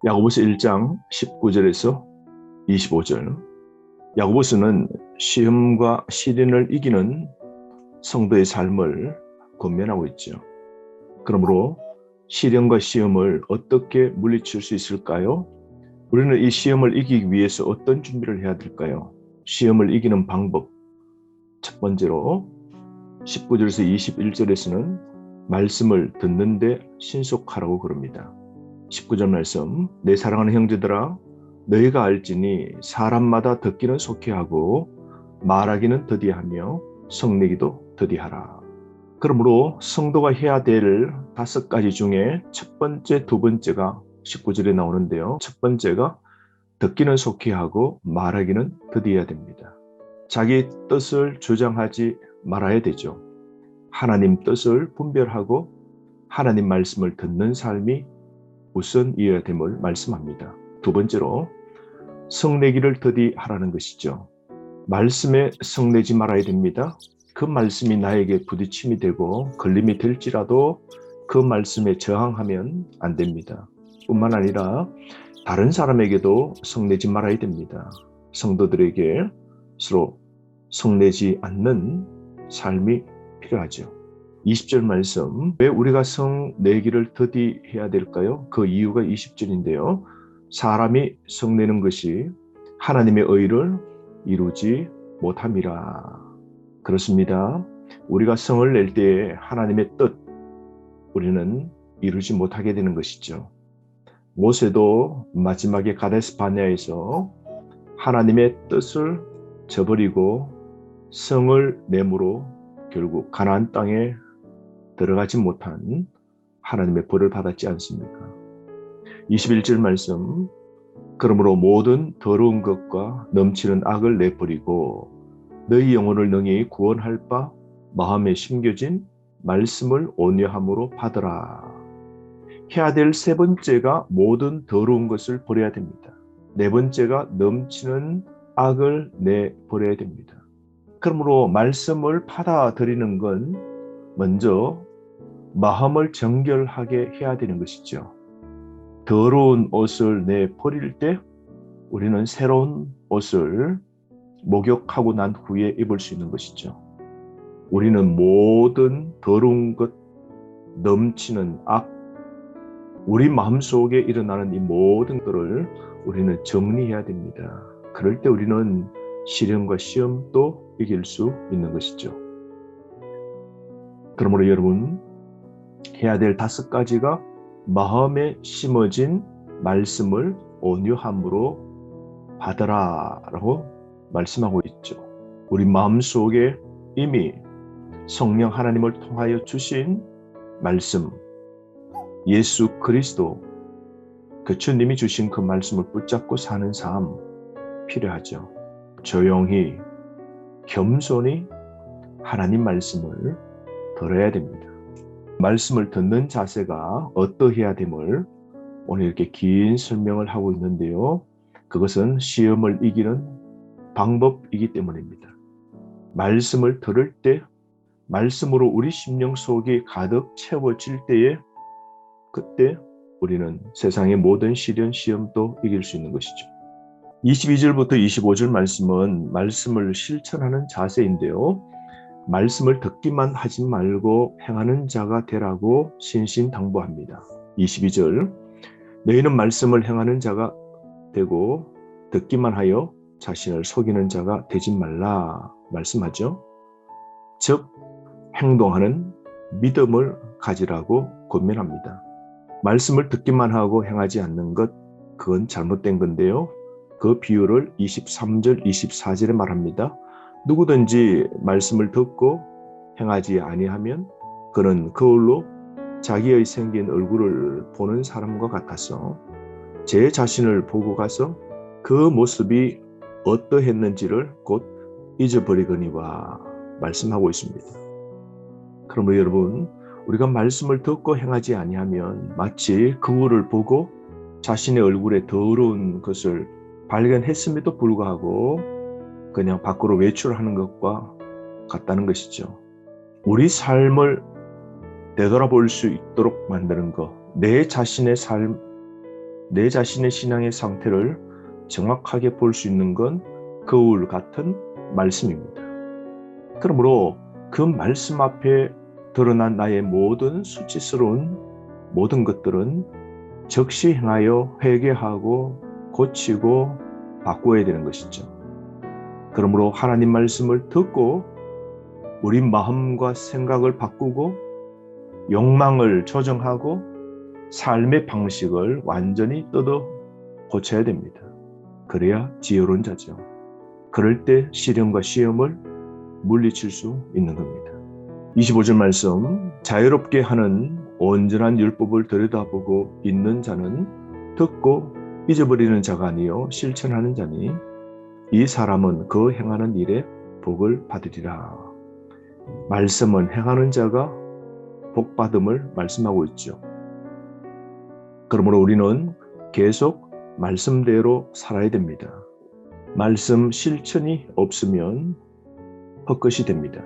야고보서 1장 19절에서 25절. 야고보서는 시험과 시련을 이기는 성도의 삶을 권면하고 있죠. 그러므로 시련과 시험을 어떻게 물리칠 수 있을까요? 우리는 이 시험을 이기기 위해서 어떤 준비를 해야 될까요? 시험을 이기는 방법. 첫 번째로 19절에서 21절에서는 말씀을 듣는데 신속하라고 그럽니다. 19절 말씀, 내 사랑하는 형제들아 너희가 알지니 사람마다 듣기는 속히 하고 말하기는 더디하며 성내기도 더디하라. 그러므로 성도가 해야 될 5가지 중에 첫 번째, 두 번째가 19절에 나오는데요. 첫 번째가 듣기는 속히 하고 말하기는 더디해야 됩니다. 자기 뜻을 주장하지 말아야 되죠. 하나님 뜻을 분별하고 하나님 말씀을 듣는 삶이 우선이어야 됨을 말씀합니다. 두 번째로 성내기를 더디하라는 것이죠. 말씀에 성내지 말아야 됩니다. 그 말씀이 나에게 부딪힘이 되고 걸림이 될지라도 그 말씀에 저항하면 안 됩니다. 뿐만 아니라 다른 사람에게도 성내지 말아야 됩니다. 성도들에게 서로 성내지 않는 삶이 필요하죠. 20절 말씀, 왜 우리가 성내기를 더디해야 될까요? 그 이유가 20절인데요. 사람이 성내는 것이 하나님의 의를 이루지 못함이라. 그렇습니다. 우리가 성을 낼 때에 하나님의 뜻, 우리는 이루지 못하게 되는 것이죠. 모세도 마지막에 가데스 바네아에서 하나님의 뜻을 저버리고 성을 내므로 결국 가나안 땅에 들어가지 못한 하나님의 벌을 받았지 않습니까? 21절 말씀, 그러므로 모든 더러운 것과 넘치는 악을 내버리고 너희 영혼을 능히 구원할 바 마음에 심겨진 말씀을 온유함으로 받으라. 해야 될 세 번째가 모든 더러운 것을 버려야 됩니다. 네 번째가 넘치는 악을 내버려야 됩니다. 그러므로 말씀을 받아들이는 건 먼저 마음을 정결하게 해야 되는 것이죠. 더러운 옷을 내버릴 때 우리는 새로운 옷을 목욕하고 난 후에 입을 수 있는 것이죠. 우리는 모든 더러운 것, 넘치는 악, 우리 마음속에 일어나는 이 모든 것을 우리는 정리해야 됩니다. 그럴 때 우리는 시련과 시험도 이길 수 있는 것이죠. 그러므로 여러분, 해야 될 5가지가 마음에 심어진 말씀을 온유함으로 받으라 라고 말씀하고 있죠. 우리 마음속에 이미 성령 하나님을 통하여 주신 말씀, 예수 그리스도, 그 주님이 주신 그 말씀을 붙잡고 사는 삶 필요하죠. 조용히 겸손히 하나님 말씀을 들어야 됩니다. 말씀을 듣는 자세가 어떠해야 됨을 오늘 이렇게 긴 설명을 하고 있는데요. 그것은 시험을 이기는 방법이기 때문입니다. 말씀을 들을 때 말씀으로 우리 심령 속이 가득 채워질 때에 그때 우리는 세상의 모든 시련, 시험도 이길 수 있는 것이죠. 22절부터 25절 말씀은 말씀을 실천하는 자세인데요. 말씀을 듣기만 하지 말고 행하는 자가 되라고 신신당부합니다. 22절, 너희는 말씀을 행하는 자가 되고 듣기만 하여 자신을 속이는 자가 되지 말라 말씀하죠. 즉 행동하는 믿음을 가지라고 권면합니다. 말씀을 듣기만 하고 행하지 않는 것, 그건 잘못된 건데요. 그 비유를 23절, 24절에 말합니다. 누구든지 말씀을 듣고 행하지 아니하면 그는 거울로 자기의 생긴 얼굴을 보는 사람과 같아서 제 자신을 보고 가서 그 모습이 어떠했는지를 곧 잊어버리거니와 말씀하고 있습니다. 그러므로 여러분, 우리가 말씀을 듣고 행하지 아니하면 마치 거울을 보고 자신의 얼굴에 더러운 것을 발견했음에도 불구하고 그냥 밖으로 외출하는 것과 같다는 것이죠. 우리 삶을 되돌아볼 수 있도록 만드는 것, 내 자신의 삶, 내 자신의 신앙의 상태를 정확하게 볼 수 있는 건 거울 같은 말씀입니다. 그러므로 그 말씀 앞에 드러난 나의 모든 수치스러운 모든 것들은 즉시 행하여 회개하고 고치고 바꿔야 되는 것이죠. 그러므로 하나님 말씀을 듣고 우리 마음과 생각을 바꾸고 욕망을 조정하고 삶의 방식을 완전히 뜯어 고쳐야 됩니다. 그래야 지혜로운 자죠. 그럴 때 시련과 시험을 물리칠 수 있는 겁니다. 25절 말씀, 자유롭게 하는 온전한 율법을 들여다보고 있는 자는 듣고 잊어버리는 자가 아니요 실천하는 자니 이 사람은 그 행하는 일에 복을 받으리라. 말씀은 행하는 자가 복받음을 말씀하고 있죠. 그러므로 우리는 계속 말씀대로 살아야 됩니다. 말씀 실천이 없으면 헛것이 됩니다.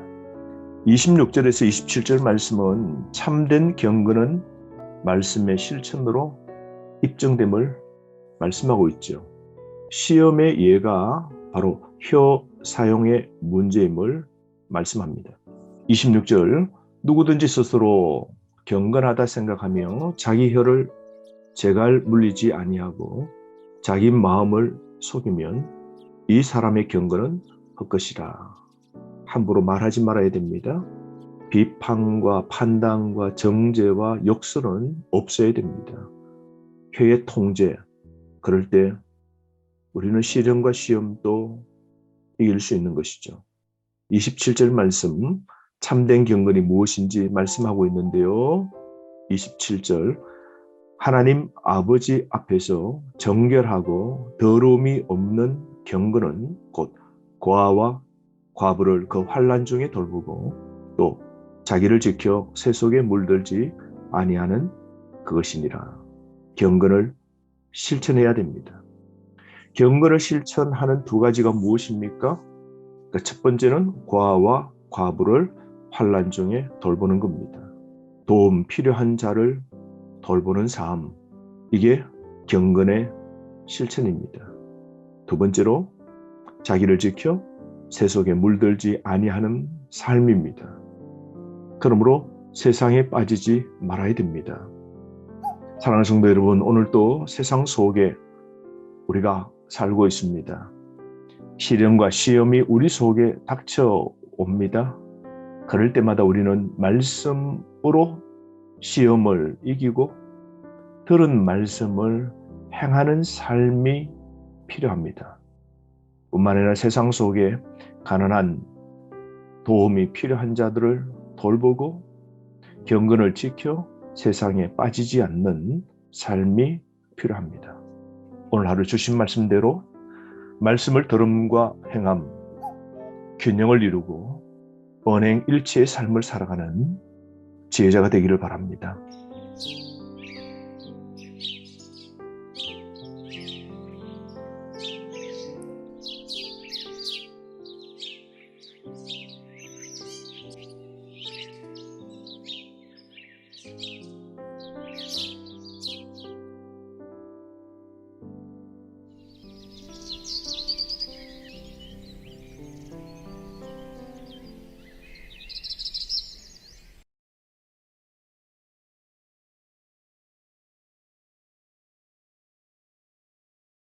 26절에서 27절 말씀은 참된 경건은 말씀의 실천으로 입증됨을 말씀하고 있죠. 시험의 예가 바로 혀 사용의 문제임을 말씀합니다. 26절, 누구든지 스스로 경건하다 생각하며 자기 혀를 재갈 물리지 아니하고 자기 마음을 속이면 이 사람의 경건은 헛것이라. 함부로 말하지 말아야 됩니다. 비판과 판단과 정죄와 욕설은 없어야 됩니다. 혀의 통제, 그럴 때 우리는 시련과 시험도 이길 수 있는 것이죠. 27절 말씀, 참된 경건이 무엇인지 말씀하고 있는데요. 27절, 하나님 아버지 앞에서 정결하고 더러움이 없는 경건은 곧 고아와 과부를 그 환난 중에 돌보고 또 자기를 지켜 새 속에 물들지 아니하는 그것이니라. 경건을 실천해야 됩니다. 경건을 실천하는 두 가지가 무엇입니까? 첫 번째는 고아와 과부를 환난 중에 돌보는 겁니다. 도움 필요한 자를 돌보는 삶, 이게 경건의 실천입니다. 두 번째로 자기를 지켜 새 속에 물들지 아니하는 삶입니다. 그러므로 세상에 빠지지 말아야 됩니다. 사랑하는 성도 여러분, 오늘도 세상 속에 우리가 살고 있습니다. 시련과 시험이 우리 속에 닥쳐옵니다. 그럴 때마다 우리는 말씀으로 시험을 이기고 들은 말씀을 행하는 삶이 필요합니다. 뿐만 아니라 세상 속에 가난한 도움이 필요한 자들을 돌보고 경건을 지켜 세상에 빠지지 않는 삶이 필요합니다. 오늘 하루 주신 말씀대로 말씀을 들음과 행함, 균형을 이루고 언행일치의 삶을 살아가는 지혜자가 되기를 바랍니다.